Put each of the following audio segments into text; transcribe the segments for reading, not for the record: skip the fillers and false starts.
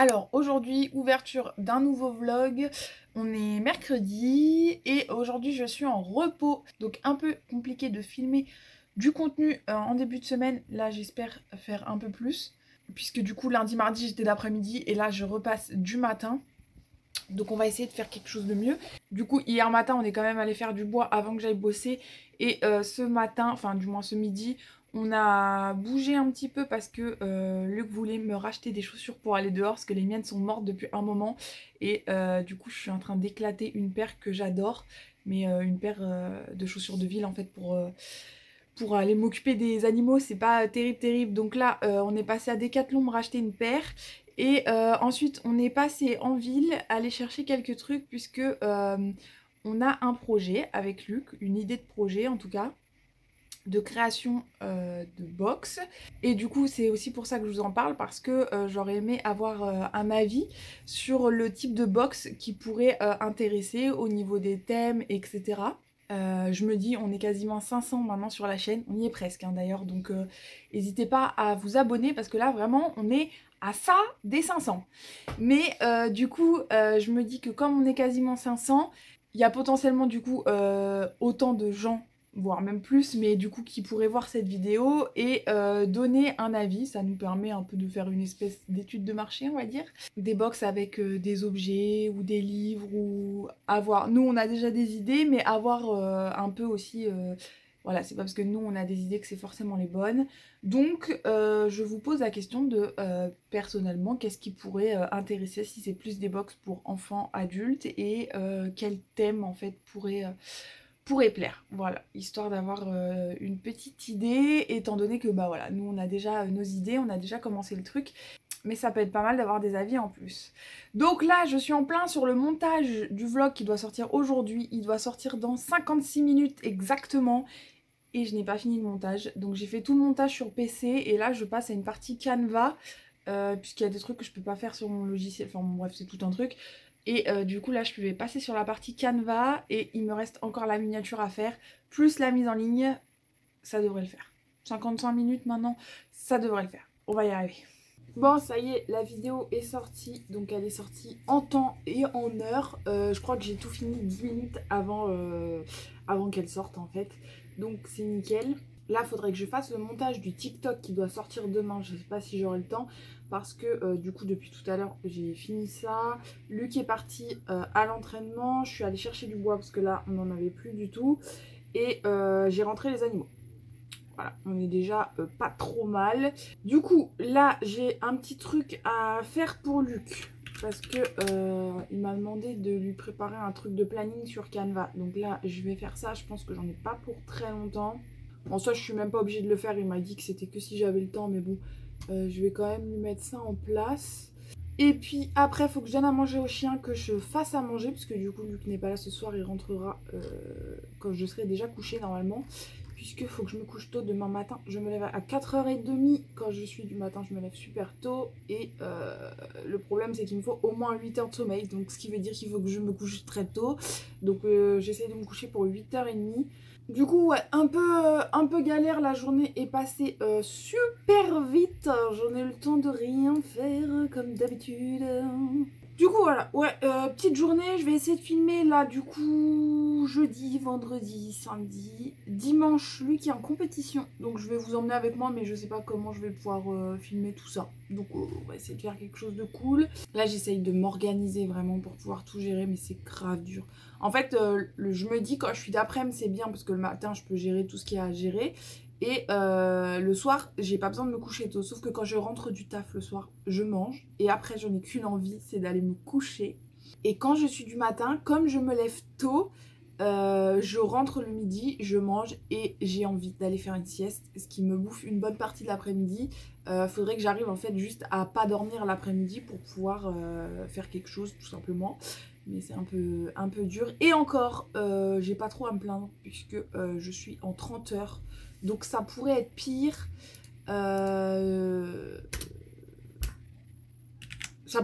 Alors aujourd'hui, ouverture d'un nouveau vlog. On est mercredi et aujourd'hui je suis en repos. Donc un peu compliqué de filmer du contenu en début de semaine. Là j'espère faire un peu plus. Puisque du coup lundi, mardi j'étais l'après-midi et là je repasse du matin. Donc on va essayer de faire quelque chose de mieux. Du coup hier matin on est quand même allé faire du bois avant que j'aille bosser. Et ce matin, enfin du moins ce midi, on a bougé un petit peu parce que Luc voulait me racheter des chaussures pour aller dehors parce que les miennes sont mortes depuis un moment. Et du coup je suis en train d'éclater une paire que j'adore. Mais une paire de chaussures de ville en fait pour aller m'occuper des animaux, c'est pas terrible. Donc là, on est passé à Decathlon me racheter une paire. Et ensuite, on est passé en ville aller chercher quelques trucs puisque on a un projet avec Luc, une idée de projet en tout cas, de création de box. Et du coup, c'est aussi pour ça que je vous en parle parce que j'aurais aimé avoir un avis sur le type de box qui pourrait intéresser au niveau des thèmes, etc. Je me dis, on est quasiment 500 maintenant sur la chaîne, on y est presque hein, d'ailleurs, donc n'hésitez pas à vous abonner parce que là vraiment on est à ça des 500. Mais du coup, je me dis que comme on est quasiment 500, il y a potentiellement du coup autant de gens, voire même plus, mais du coup qui pourraient voir cette vidéo et donner un avis. Ça nous permet un peu de faire une espèce d'étude de marché, on va dire. Des box avec des objets ou des livres ou avoir... Nous on a déjà des idées, mais avoir un peu aussi... Voilà, c'est pas parce que nous on a des idées que c'est forcément les bonnes. Donc je vous pose la question de personnellement qu'est-ce qui pourrait intéresser si c'est plus des box pour enfants, adultes et quel thème en fait pourrait plaire. Voilà, histoire d'avoir une petite idée étant donné que bah voilà, nous on a déjà nos idées, on a déjà commencé le truc. Mais ça peut être pas mal d'avoir des avis en plus. Donc là, je suis en plein sur le montage du vlog qui doit sortir aujourd'hui. Il doit sortir dans 56 minutes exactement. Et je n'ai pas fini le montage. Donc j'ai fait tout le montage sur PC. Et là, je passe à une partie Canva. Puisqu'il y a des trucs que je peux pas faire sur mon logiciel. Enfin bref, c'est tout un truc. Et du coup, là, je vais passer sur la partie Canva. Et il me reste encore la miniature à faire. Plus la mise en ligne. Ça devrait le faire. 55 minutes maintenant, ça devrait le faire. On va y arriver. Bon, ça y est, la vidéo est sortie, donc elle est sortie en temps et en heure. Je crois que j'ai tout fini 10 minutes avant qu'elle sorte en fait, donc c'est nickel. Là, il faudrait que je fasse le montage du TikTok qui doit sortir demain, je sais pas si j'aurai le temps, parce que du coup, depuis tout à l'heure, j'ai fini ça. Luc est parti à l'entraînement, je suis allée chercher du bois parce que là, on n'en avait plus du tout, et j'ai rentré les animaux. Voilà, on est déjà pas trop mal. Du coup, là, j'ai un petit truc à faire pour Luc. Parce que il m'a demandé de lui préparer un truc de planning sur Canva. Donc là, je vais faire ça. Je pense que j'en ai pas pour très longtemps. En soi, je suis même pas obligée de le faire. Il m'a dit que c'était que si j'avais le temps. Mais bon, je vais quand même lui mettre ça en place. Et puis après, il faut que je donne à manger au chien, que je fasse à manger. Parce que du coup, Luc n'est pas là ce soir. Il rentrera quand je serai déjà couchée normalement. Puisqu'il faut que je me couche tôt demain matin. Je me lève à 4h30. Quand je suis du matin, je me lève super tôt. Et le problème, c'est qu'il me faut au moins 8 heures de sommeil. Donc, ce qui veut dire qu'il faut que je me couche très tôt. Donc, j'essaie de me coucher pour 8h30. Du coup, ouais, un peu galère. La journée est passée super vite. J'en ai eu le temps de rien faire comme d'habitude. Du coup voilà, ouais, petite journée, je vais essayer de filmer là du coup jeudi, vendredi, samedi, dimanche, lui qui est en compétition, donc je vais vous emmener avec moi mais je sais pas comment je vais pouvoir filmer tout ça, donc on va essayer de faire quelque chose de cool. Là j'essaye de m'organiser vraiment pour pouvoir tout gérer mais c'est grave dur. En fait je me dis quand je suis d'après-midi c'est bien parce que le matin je peux gérer tout ce qu'il y a à gérer. Et le soir, j'ai pas besoin de me coucher tôt. Sauf que quand je rentre du taf le soir, je mange. Et après, j'en ai qu'une envie, c'est d'aller me coucher. Et quand je suis du matin, comme je me lève tôt, je rentre le midi, je mange et j'ai envie d'aller faire une sieste. Ce qui me bouffe une bonne partie de l'après-midi. Faudrait que j'arrive en fait juste à pas dormir l'après-midi pour pouvoir faire quelque chose tout simplement. Mais c'est un peu dur. Et encore, j'ai pas trop à me plaindre puisque je suis en 30 heures. Donc ça pourrait être pire. Ça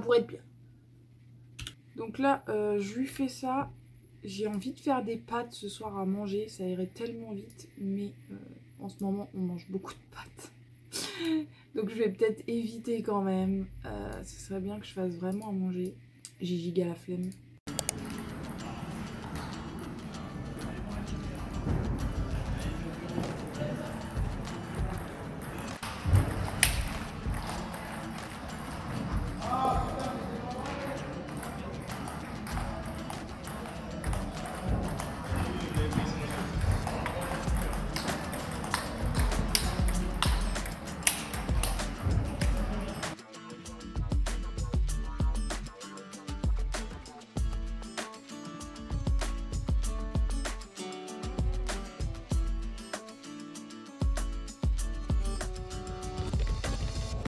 pourrait être pire. Donc là, je lui fais ça. J'ai envie de faire des pâtes ce soir à manger. Ça irait tellement vite. Mais en ce moment, on mange beaucoup de pâtes. Donc je vais peut-être éviter quand même. Ce serait bien que je fasse vraiment à manger. J'ai giga la flemme.